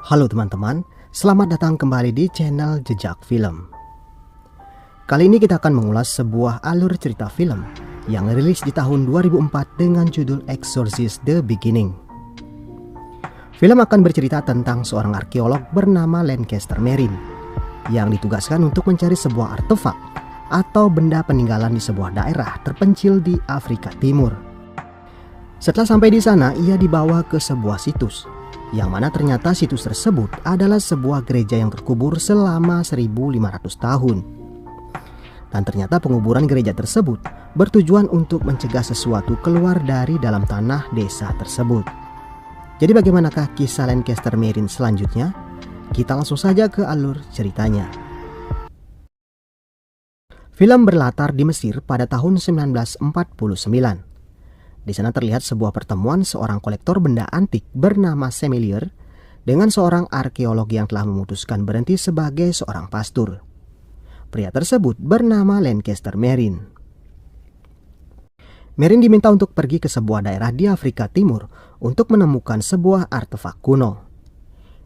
Halo teman-teman, selamat datang kembali di channel Jejak Film. Kali ini kita akan mengulas sebuah alur cerita film yang rilis di tahun 2004 dengan judul Exorcist: The Beginning. Film akan bercerita tentang seorang arkeolog bernama Lancaster Marine yang ditugaskan untuk mencari sebuah artefak atau benda peninggalan di sebuah daerah terpencil di Afrika Timur. Setelah sampai di sana, ia dibawa ke sebuah situs, yang mana ternyata situs tersebut adalah sebuah gereja yang terkubur selama 1500 tahun. Dan ternyata penguburan gereja tersebut bertujuan untuk mencegah sesuatu keluar dari dalam tanah desa tersebut. Jadi bagaimanakah kisah Lancaster Marine selanjutnya? Kita langsung saja ke alur ceritanya. Film berlatar di Mesir pada tahun 1949. Di sana terlihat sebuah pertemuan seorang kolektor benda antik bernama Semelier dengan seorang arkeolog yang telah memutuskan berhenti sebagai seorang pastor. Pria tersebut bernama Lancaster Marine. Marine diminta untuk pergi ke sebuah daerah di Afrika Timur untuk menemukan sebuah artefak kuno.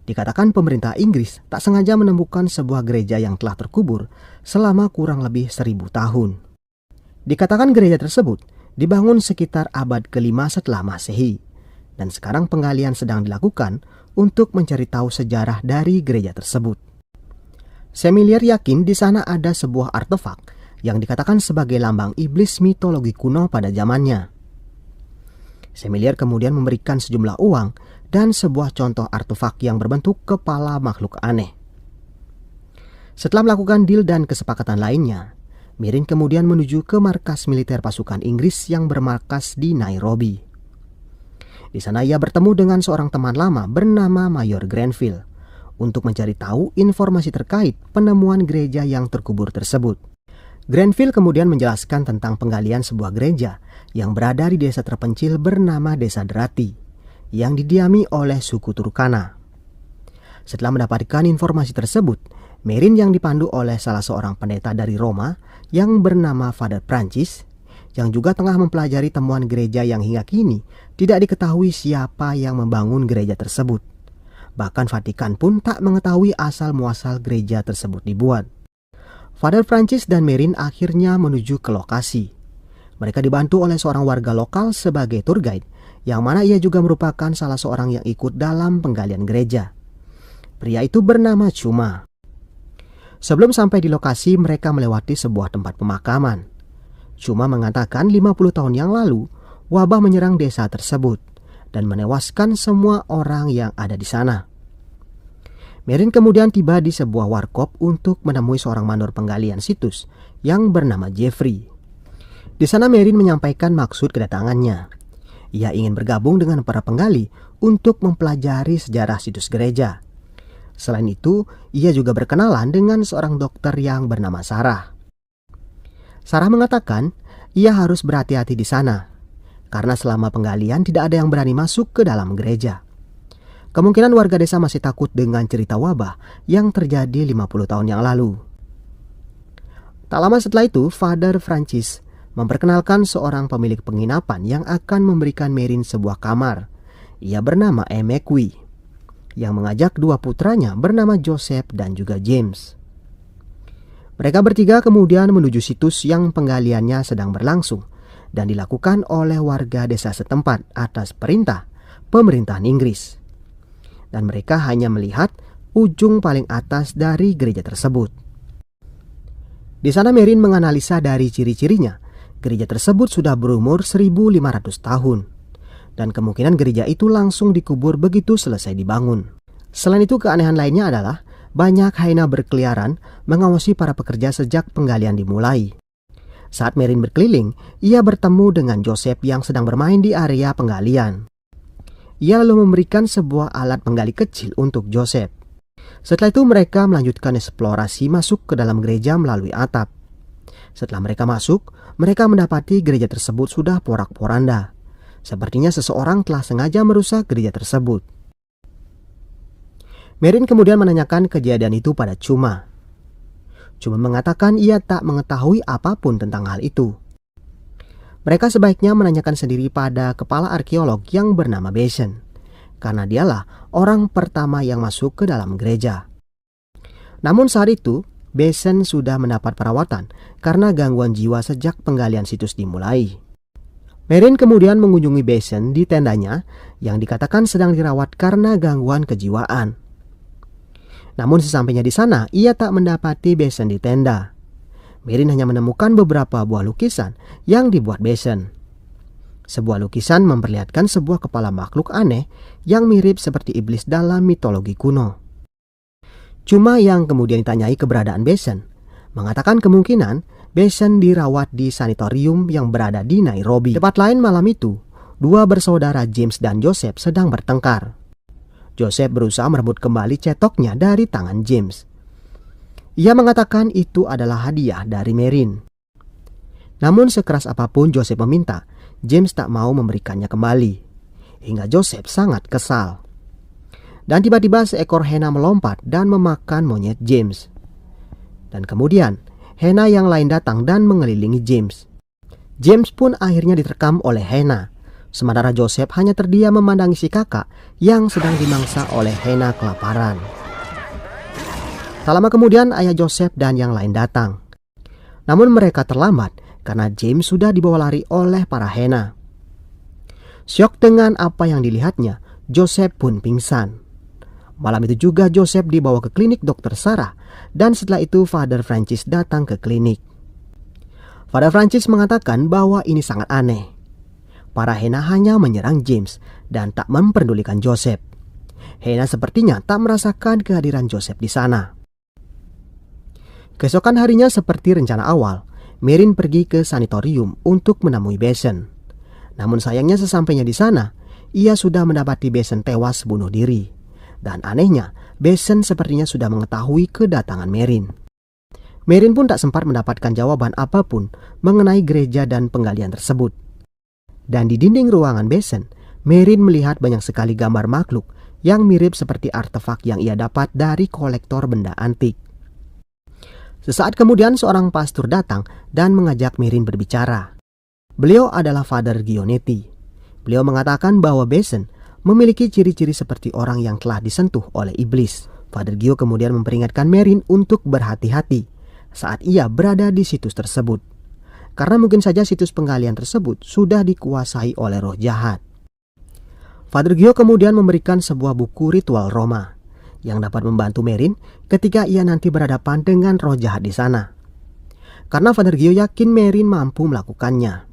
Dikatakan pemerintah Inggris tak sengaja menemukan sebuah gereja yang telah terkubur selama kurang lebih 1000 tahun. Dikatakan gereja tersebut dibangun sekitar abad ke-5 setelah Masehi, dan sekarang penggalian sedang dilakukan untuk mencari tahu sejarah dari gereja tersebut. Semelier yakin di sana ada sebuah artefak yang dikatakan sebagai lambang iblis mitologi kuno pada zamannya. Semelier kemudian memberikan sejumlah uang dan sebuah contoh artefak yang berbentuk kepala makhluk aneh. Setelah melakukan deal dan kesepakatan lainnya, Marine kemudian menuju ke markas militer pasukan Inggris yang bermarkas di Nairobi. Di sana ia bertemu dengan seorang teman lama bernama Mayor Grenville untuk mencari tahu informasi terkait penemuan gereja yang terkubur tersebut. Grenville kemudian menjelaskan tentang penggalian sebuah gereja yang berada di desa terpencil bernama Desa Derati yang didiami oleh suku Turkana. Setelah mendapatkan informasi tersebut, Marine yang dipandu oleh salah seorang pendeta dari Roma yang bernama Father Francis, yang juga tengah mempelajari temuan gereja yang hingga kini tidak diketahui siapa yang membangun gereja tersebut. Bahkan Vatikan pun tak mengetahui asal-muasal gereja tersebut dibuat. Father Francis dan Marine akhirnya menuju ke lokasi. Mereka dibantu oleh seorang warga lokal sebagai tour guide, yang mana ia juga merupakan salah seorang yang ikut dalam penggalian gereja. Pria itu bernama Chuma. Sebelum sampai di lokasi, mereka melewati sebuah tempat pemakaman. Chuma mengatakan 50 tahun yang lalu, wabah menyerang desa tersebut dan menewaskan semua orang yang ada di sana. Marine kemudian tiba di sebuah warkop untuk menemui seorang mandor penggalian situs yang bernama Jeffrey. Di sana Marine menyampaikan maksud kedatangannya. Ia ingin bergabung dengan para penggali untuk mempelajari sejarah situs gereja. Selain itu, ia juga berkenalan dengan seorang dokter yang bernama Sarah. Sarah mengatakan ia harus berhati-hati di sana, karena selama penggalian tidak ada yang berani masuk ke dalam gereja. Kemungkinan warga desa masih takut dengan cerita wabah yang terjadi 50 tahun yang lalu. Tak lama setelah itu, Father Francis memperkenalkan seorang pemilik penginapan yang akan memberikan Marine sebuah kamar. Ia bernama Emekwi, yang mengajak dua putranya bernama Joseph dan juga James. Mereka bertiga kemudian menuju situs yang penggaliannya sedang berlangsung dan dilakukan oleh warga desa setempat atas perintah pemerintahan Inggris. Dan mereka hanya melihat ujung paling atas dari gereja tersebut. Di sana Marine menganalisa dari ciri-cirinya, gereja tersebut sudah berumur 1500 tahun. Dan kemungkinan gereja itu langsung dikubur begitu selesai dibangun. Selain itu, keanehan lainnya adalah banyak hyena berkeliaran mengawasi para pekerja sejak penggalian dimulai. Saat Marine berkeliling, ia bertemu dengan Joseph yang sedang bermain di area penggalian. Ia lalu memberikan sebuah alat penggali kecil untuk Joseph. Setelah itu mereka melanjutkan eksplorasi masuk ke dalam gereja melalui atap. Setelah mereka masuk, mereka mendapati gereja tersebut sudah porak-poranda. Sepertinya seseorang telah sengaja merusak gereja tersebut. Marine kemudian menanyakan kejadian itu pada Chuma. Chuma mengatakan ia tak mengetahui apapun tentang hal itu. Mereka sebaiknya menanyakan sendiri pada kepala arkeolog yang bernama Besson, karena dialah orang pertama yang masuk ke dalam gereja. Namun saat itu, Besson sudah mendapat perawatan karena gangguan jiwa sejak penggalian situs dimulai. Marin kemudian mengunjungi Besson di tendanya yang dikatakan sedang dirawat karena gangguan kejiwaan. Namun sesampainya di sana, ia tak mendapati Besson di tenda. Marin hanya menemukan beberapa buah lukisan yang dibuat Besson. Sebuah lukisan memperlihatkan sebuah kepala makhluk aneh yang mirip seperti iblis dalam mitologi kuno. Cuma yang kemudian ditanyai keberadaan Besson, mengatakan kemungkinan Besson dirawat di sanatorium yang berada di Nairobi. Tempat lain malam itu, dua bersaudara James dan Joseph sedang bertengkar. Joseph berusaha merebut kembali cetoknya dari tangan James. Ia mengatakan itu adalah hadiah dari Marin. Namun sekeras apapun Joseph meminta, James tak mau memberikannya kembali. Hingga Joseph sangat kesal. Dan tiba-tiba seekor hena melompat dan memakan monyet James. Dan kemudian hena yang lain datang dan mengelilingi James. James pun akhirnya diterkam oleh hena. Sementara Joseph hanya terdiam memandangi si kakak yang sedang dimangsa oleh hena kelaparan. Tak lama kemudian ayah Joseph dan yang lain datang. Namun mereka terlambat karena James sudah dibawa lari oleh para hena. Syok dengan apa yang dilihatnya, Joseph pun pingsan. Malam itu juga Joseph dibawa ke klinik Dr. Sarah dan setelah itu Father Francis datang ke klinik. Father Francis mengatakan bahwa ini sangat aneh. Para hena hanya menyerang James dan tak memperdulikan Joseph. Hena sepertinya tak merasakan kehadiran Joseph di sana. Keesokan harinya seperti rencana awal, Marin pergi ke sanatorium untuk menemui Besson. Namun sayangnya sesampainya di sana, ia sudah mendapati Besson tewas bunuh diri. Dan anehnya, Besson sepertinya sudah mengetahui kedatangan Marin. Marin pun tak sempat mendapatkan jawaban apapun mengenai gereja dan penggalian tersebut. Dan di dinding ruangan Besson, Marin melihat banyak sekali gambar makhluk yang mirip seperti artefak yang ia dapat dari kolektor benda antik. Sesaat kemudian seorang pastor datang dan mengajak Marin berbicara. Beliau adalah Father Gionetti. Beliau mengatakan bahwa Besson memiliki ciri-ciri seperti orang yang telah disentuh oleh iblis. Father Gio kemudian memperingatkan Marin untuk berhati-hati saat ia berada di situs tersebut. Karena mungkin saja situs penggalian tersebut sudah dikuasai oleh roh jahat. Father Gio kemudian memberikan sebuah buku ritual Roma yang dapat membantu Marin ketika ia nanti berhadapan dengan roh jahat di sana. Karena Father Gio yakin Marin mampu melakukannya.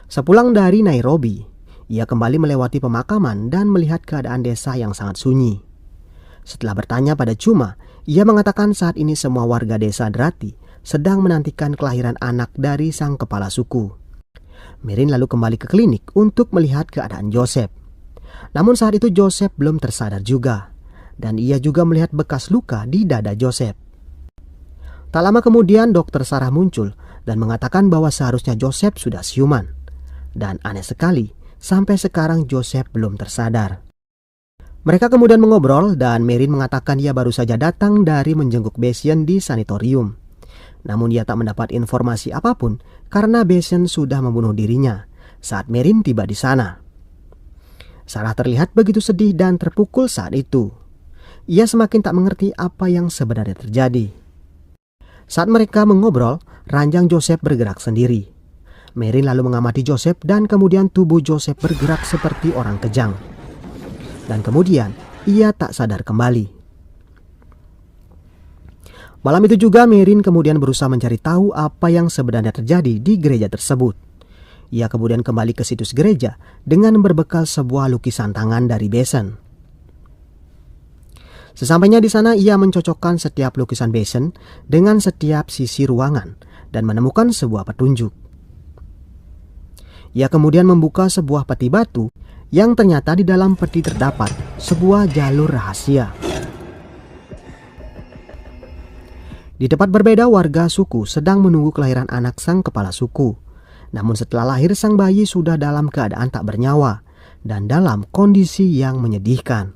Sepulang dari Nairobi, ia kembali melewati pemakaman dan melihat keadaan desa yang sangat sunyi. Setelah bertanya pada Cuma, ia mengatakan saat ini semua warga desa Drati sedang menantikan kelahiran anak dari sang kepala suku. Marin lalu kembali ke klinik untuk melihat keadaan Joseph. Namun saat itu Joseph belum tersadar juga, dan ia juga melihat bekas luka di dada Joseph. Tak lama kemudian Dr. Sarah muncul dan mengatakan bahwa seharusnya Joseph sudah siuman. Dan aneh sekali, sampai sekarang Joseph belum tersadar. Mereka kemudian mengobrol dan Marin mengatakan ia baru saja datang dari menjenguk Besson di sanatorium. Namun ia tak mendapat informasi apapun karena Besson sudah membunuh dirinya saat Marin tiba di sana. Sarah terlihat begitu sedih dan terpukul saat itu. Ia semakin tak mengerti apa yang sebenarnya terjadi. Saat mereka mengobrol, ranjang Joseph bergerak sendiri. Marin lalu mengamati Joseph dan kemudian tubuh Joseph bergerak seperti orang kejang. Dan kemudian ia tak sadar kembali. Malam itu juga Marin kemudian berusaha mencari tahu apa yang sebenarnya terjadi di gereja tersebut. Ia kemudian kembali ke situs gereja dengan berbekal sebuah lukisan tangan dari Besson. Sesampainya di sana ia mencocokkan setiap lukisan Besson dengan setiap sisi ruangan dan menemukan sebuah petunjuk. Ia kemudian membuka sebuah peti batu yang ternyata di dalam peti terdapat sebuah jalur rahasia. Di tempat berbeda warga suku sedang menunggu kelahiran anak sang kepala suku. Namun setelah lahir sang bayi sudah dalam keadaan tak bernyawa dan dalam kondisi yang menyedihkan.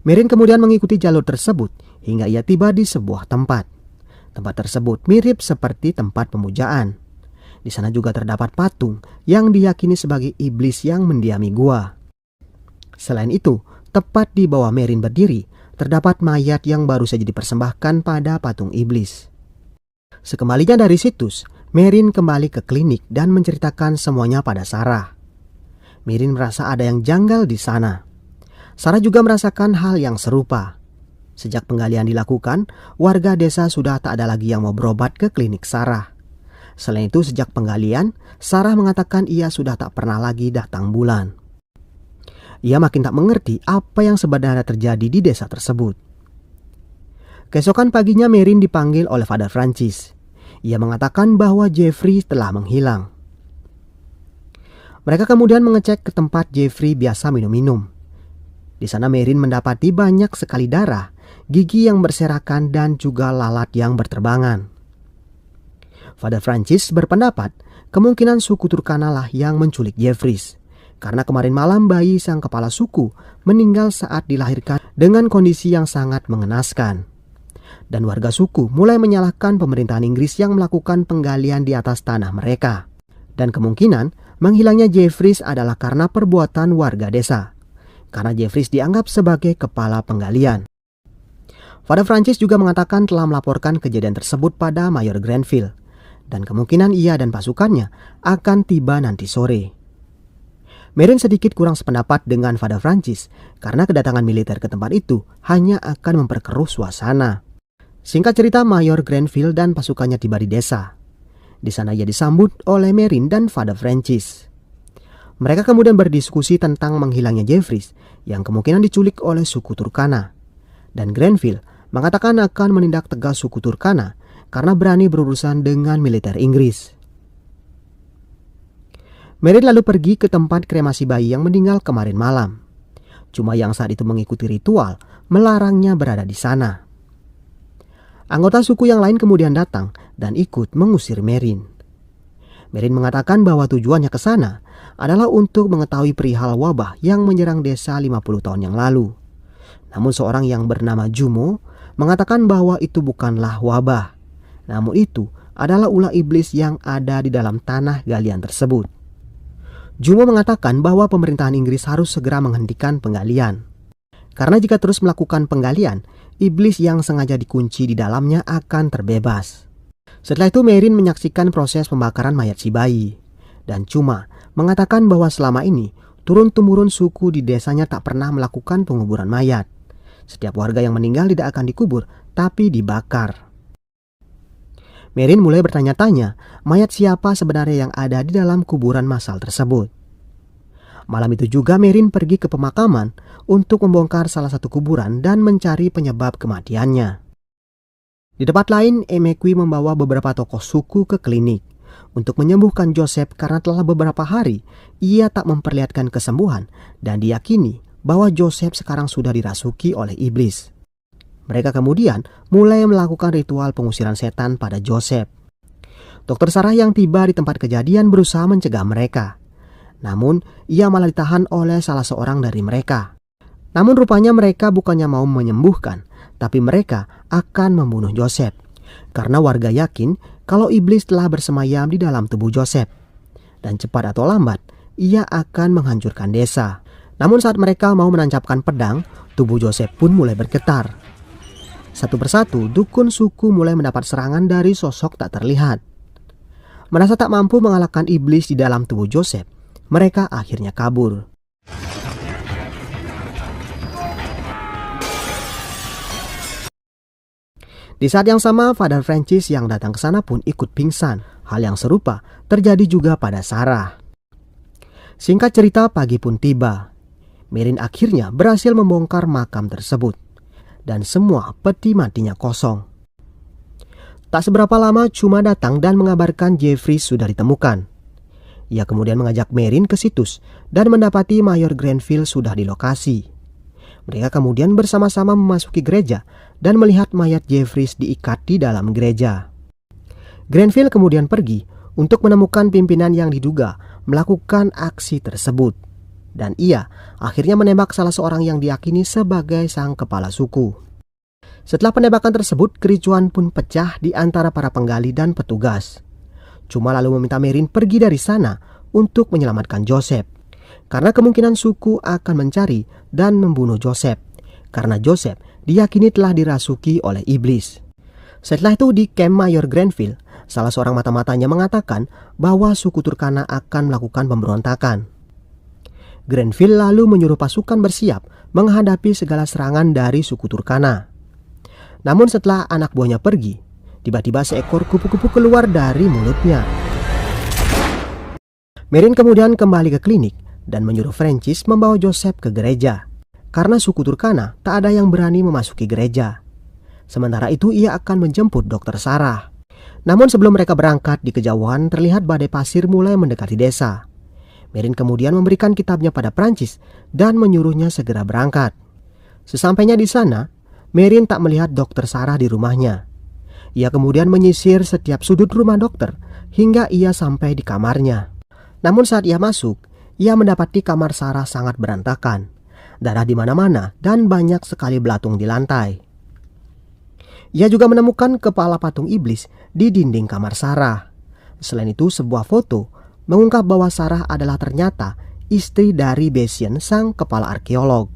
Marin kemudian mengikuti jalur tersebut hingga ia tiba di sebuah tempat. Tempat tersebut mirip seperti tempat pemujaan. Di sana juga terdapat patung yang diyakini sebagai iblis yang mendiami gua. Selain itu, tepat di bawah Merin berdiri, terdapat mayat yang baru saja dipersembahkan pada patung iblis. Sekembalinya dari situs, Merin kembali ke klinik dan menceritakan semuanya pada Sarah. Merin merasa ada yang janggal di sana. Sarah juga merasakan hal yang serupa. Sejak penggalian dilakukan, warga desa sudah tak ada lagi yang mau berobat ke klinik Sarah. Selain itu, sejak penggalian, Sarah mengatakan ia sudah tak pernah lagi datang bulan. Ia makin tak mengerti apa yang sebenarnya terjadi di desa tersebut. Keesokan paginya Merin dipanggil oleh Father Francis. Ia mengatakan bahwa Jeffrey telah menghilang. Mereka kemudian mengecek ke tempat Jeffrey biasa minum-minum. Di sana Merin mendapati banyak sekali darah, gigi yang berserakan dan juga lalat yang berterbangan. Father Francis berpendapat kemungkinan suku Turkana lah yang menculik Jeffrey, karena kemarin malam bayi sang kepala suku meninggal saat dilahirkan dengan kondisi yang sangat mengenaskan. Dan warga suku mulai menyalahkan pemerintahan Inggris yang melakukan penggalian di atas tanah mereka. Dan kemungkinan menghilangnya Jeffrey adalah karena perbuatan warga desa, karena Jeffrey dianggap sebagai kepala penggalian. Father Francis juga mengatakan telah melaporkan kejadian tersebut pada Mayor Grenville, dan kemungkinan ia dan pasukannya akan tiba nanti sore. Merin sedikit kurang sependapat dengan Father Francis karena kedatangan militer ke tempat itu hanya akan memperkeruh suasana. Singkat cerita, Mayor Grenville dan pasukannya tiba di desa. Di sana ia disambut oleh Merin dan Father Francis. Mereka kemudian berdiskusi tentang menghilangnya Jeffrey yang kemungkinan diculik oleh suku Turkana. Dan Grenville mengatakan akan menindak tegas suku Turkana karena berani berurusan dengan militer Inggris. Merin lalu pergi ke tempat kremasi bayi yang meninggal kemarin malam. Cuma yang saat itu mengikuti ritual melarangnya berada di sana. Anggota suku yang lain kemudian datang dan ikut mengusir Merin. Merin mengatakan bahwa tujuannya ke sana adalah untuk mengetahui perihal wabah yang menyerang desa 50 tahun yang lalu. Namun seorang yang bernama Jumo mengatakan bahwa itu bukanlah wabah. Namun itu adalah ulah iblis yang ada di dalam tanah galian tersebut. Jumo mengatakan bahwa pemerintahan Inggris harus segera menghentikan penggalian. Karena jika terus melakukan penggalian, iblis yang sengaja dikunci di dalamnya akan terbebas. Setelah itu Merin menyaksikan proses pembakaran mayat si bayi. Dan Cuma mengatakan bahwa selama ini turun-temurun suku di desanya tak pernah melakukan penguburan mayat. Setiap warga yang meninggal tidak akan dikubur, tapi dibakar. Merin mulai bertanya-tanya mayat siapa sebenarnya yang ada di dalam kuburan massal tersebut. Malam itu juga Merin pergi ke pemakaman untuk membongkar salah satu kuburan dan mencari penyebab kematiannya. Di tempat lain, Emekwi membawa beberapa tokoh suku ke klinik untuk menyembuhkan Joseph karena telah beberapa hari ia tak memperlihatkan kesembuhan dan diyakini bahwa Joseph sekarang sudah dirasuki oleh iblis. Mereka kemudian mulai melakukan ritual pengusiran setan pada Joseph. Dokter Sarah yang tiba di tempat kejadian berusaha mencegah mereka. Namun, ia malah ditahan oleh salah seorang dari mereka. Namun rupanya mereka bukannya mau menyembuhkan, tapi mereka akan membunuh Joseph. Karena warga yakin kalau iblis telah bersemayam di dalam tubuh Joseph. Dan cepat atau lambat, ia akan menghancurkan desa. Namun saat mereka mau menancapkan pedang, tubuh Joseph pun mulai bergetar. Satu persatu, dukun suku mulai mendapat serangan dari sosok tak terlihat. Merasa tak mampu mengalahkan iblis di dalam tubuh Joseph, mereka akhirnya kabur. Di saat yang sama, Father Francis yang datang ke sana pun ikut pingsan. Hal yang serupa terjadi juga pada Sarah. Singkat cerita, pagi pun tiba. Merin akhirnya berhasil membongkar makam tersebut. Dan semua peti matinya kosong. Tak seberapa lama Cuma datang dan mengabarkan Jeffrey sudah ditemukan. Ia kemudian mengajak Merin ke situs dan mendapati Mayor Grenville sudah di lokasi. Mereka kemudian bersama-sama memasuki gereja dan melihat mayat Jeffrey diikat di dalam gereja. Grenville kemudian pergi untuk menemukan pimpinan yang diduga melakukan aksi tersebut. Dan ia akhirnya menembak salah seorang yang diyakini sebagai sang kepala suku. Setelah penembakan tersebut, kericuan pun pecah di antara para penggali dan petugas. Cuma lalu meminta Merin pergi dari sana untuk menyelamatkan Joseph. karena kemungkinan suku akan mencari dan membunuh Joseph, karena Joseph diyakini telah dirasuki oleh iblis. Setelah itu di kamp Mayor Grenville, salah seorang mata-matanya mengatakan bahwa suku Turkana akan melakukan pemberontakan. Grenville lalu menyuruh pasukan bersiap menghadapi segala serangan dari suku Turkana. Namun setelah anak buahnya pergi, tiba-tiba seekor kupu-kupu keluar dari mulutnya. Merin kemudian kembali ke klinik dan menyuruh Francis membawa Joseph ke gereja, karena suku Turkana tak ada yang berani memasuki gereja. Sementara itu ia akan menjemput Dr. Sarah. Namun sebelum mereka berangkat, di kejauhan terlihat badai pasir mulai mendekati desa. Merin kemudian memberikan kitabnya pada Francis dan menyuruhnya segera berangkat. Sesampainya di sana, Merin tak melihat Dr. Sarah di rumahnya. Ia kemudian menyisir setiap sudut rumah dokter hingga ia sampai di kamarnya. Namun saat ia masuk, ia mendapati kamar Sarah sangat berantakan. Darah di mana-mana dan banyak sekali belatung di lantai. Ia juga menemukan kepala patung iblis di dinding kamar Sarah. Selain itu, sebuah foto mengungkap bahwa Sarah adalah ternyata istri dari Bessian, sang kepala arkeolog.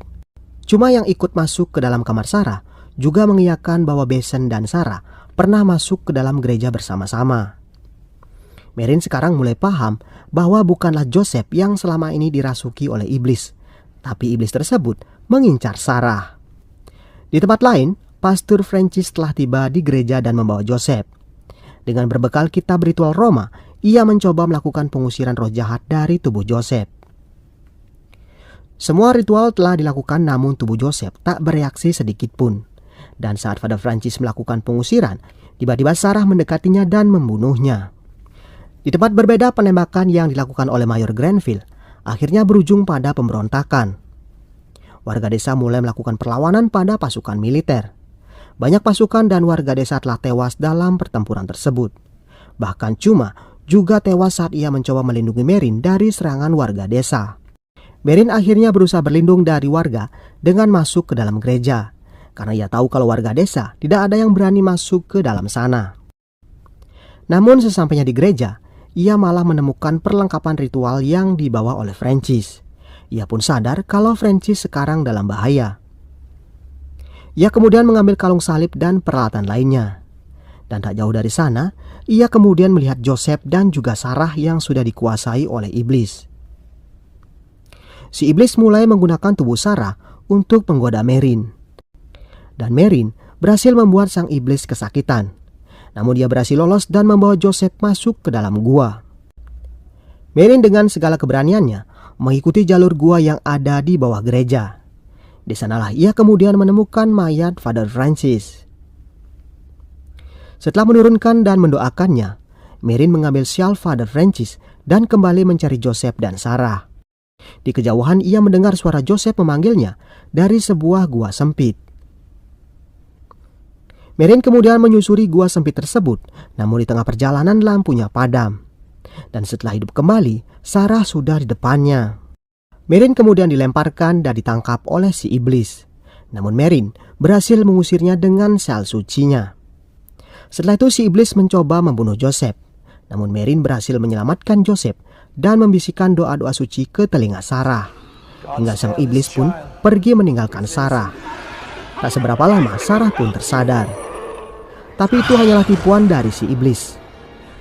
Cuma yang ikut masuk ke dalam kamar Sarah juga mengiyakan bahwa Bessian dan Sarah pernah masuk ke dalam gereja bersama-sama. Merin sekarang mulai paham bahwa bukanlah Joseph yang selama ini dirasuki oleh iblis, tapi iblis tersebut mengincar Sarah. Di tempat lain, Pastor Francis telah tiba di gereja dan membawa Joseph. Dengan berbekal kitab ritual Roma, ia mencoba melakukan pengusiran roh jahat dari tubuh Joseph. Semua ritual telah dilakukan, namun tubuh Joseph tak bereaksi sedikit pun. Dan saat Father Francis melakukan pengusiran, tiba-tiba Sarah mendekatinya dan membunuhnya. Di tempat berbeda, penembakan yang dilakukan oleh Mayor Grenville akhirnya berujung pada pemberontakan. Warga desa mulai melakukan perlawanan pada pasukan militer. Banyak pasukan dan warga desa telah tewas dalam pertempuran tersebut. Bahkan Cuma juga tewas saat ia mencoba melindungi Merin dari serangan warga desa. Merin akhirnya berusaha berlindung dari warga dengan masuk ke dalam gereja, karena ia tahu kalau warga desa tidak ada yang berani masuk ke dalam sana. Namun sesampainya di gereja, ia malah menemukan perlengkapan ritual yang dibawa oleh Francis. Ia pun sadar kalau Francis sekarang dalam bahaya. Ia kemudian mengambil kalung salib dan peralatan lainnya. Dan tak jauh dari sana, ia kemudian melihat Joseph dan juga Sarah yang sudah dikuasai oleh iblis. Si iblis mulai menggunakan tubuh Sarah untuk menggoda Merin. Dan Merin berhasil membuat sang iblis kesakitan. Namun dia berhasil lolos dan membawa Joseph masuk ke dalam gua. Merin dengan segala keberaniannya mengikuti jalur gua yang ada di bawah gereja. Di sanalah ia kemudian menemukan mayat Father Francis. Setelah menurunkan dan mendoakannya, Merin mengambil syal Father Francis dan kembali mencari Joseph dan Sarah. Di kejauhan ia mendengar suara Joseph memanggilnya dari sebuah gua sempit. Merin kemudian menyusuri gua sempit tersebut, namun di tengah perjalanan lampunya padam. Dan setelah hidup kembali, Sarah sudah di depannya. Merin kemudian dilemparkan dan ditangkap oleh si iblis. Namun Merin berhasil mengusirnya dengan sel sucinya. Setelah itu si iblis mencoba membunuh Joseph. Namun Merin berhasil menyelamatkan Joseph dan membisikkan doa-doa suci ke telinga Sarah. Hingga sang iblis pun pergi meninggalkan Sarah. Tak seberapa lama Sarah pun tersadar. Tapi itu hanyalah tipuan dari si iblis.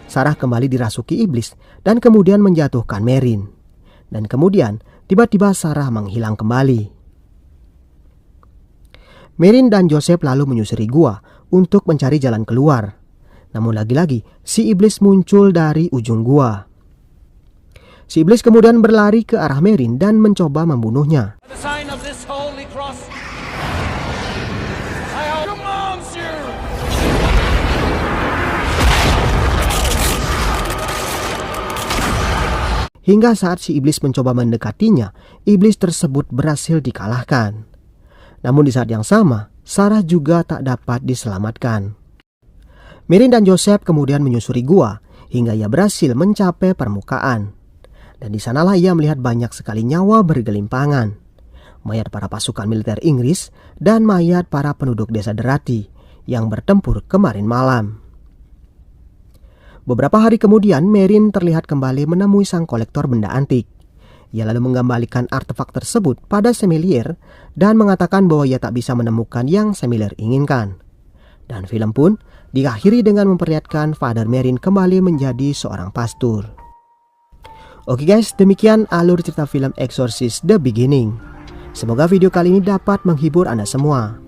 Sarah kembali dirasuki iblis dan kemudian menjatuhkan Merin. Dan kemudian tiba-tiba Sarah menghilang kembali. Merin dan Joseph lalu menyusuri gua untuk mencari jalan keluar. Namun lagi-lagi si iblis muncul dari ujung gua. Si iblis kemudian berlari ke arah Merin dan mencoba membunuhnya. Hingga saat si iblis mencoba mendekatinya, iblis tersebut berhasil dikalahkan. Namun di saat yang sama, Sarah juga tak dapat diselamatkan. Merin dan Joseph kemudian menyusuri gua hingga ia berhasil mencapai permukaan. Dan di sanalah ia melihat banyak sekali nyawa bergelimpangan. Mayat para pasukan militer Inggris dan mayat para penduduk desa Derati yang bertempur kemarin malam. Beberapa hari kemudian, Merin terlihat kembali menemui sang kolektor benda antik. Ia lalu mengembalikan artefak tersebut pada Semelier dan mengatakan bahwa ia tak bisa menemukan yang Semelier inginkan. Dan film pun diakhiri dengan memperlihatkan Father Merrin kembali menjadi seorang pastor. Oke guys, demikian alur cerita film Exorcist The Beginning. Semoga video kali ini dapat menghibur Anda semua.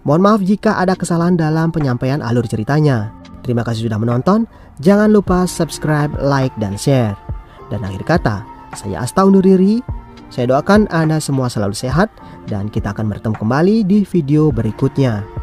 Mohon maaf jika ada kesalahan dalam penyampaian alur ceritanya. Terima kasih sudah menonton. Jangan lupa subscribe, like, dan share. Dan akhir kata, saya Asta undur diri. Saya doakan Anda semua selalu sehat dan kita akan bertemu kembali di video berikutnya.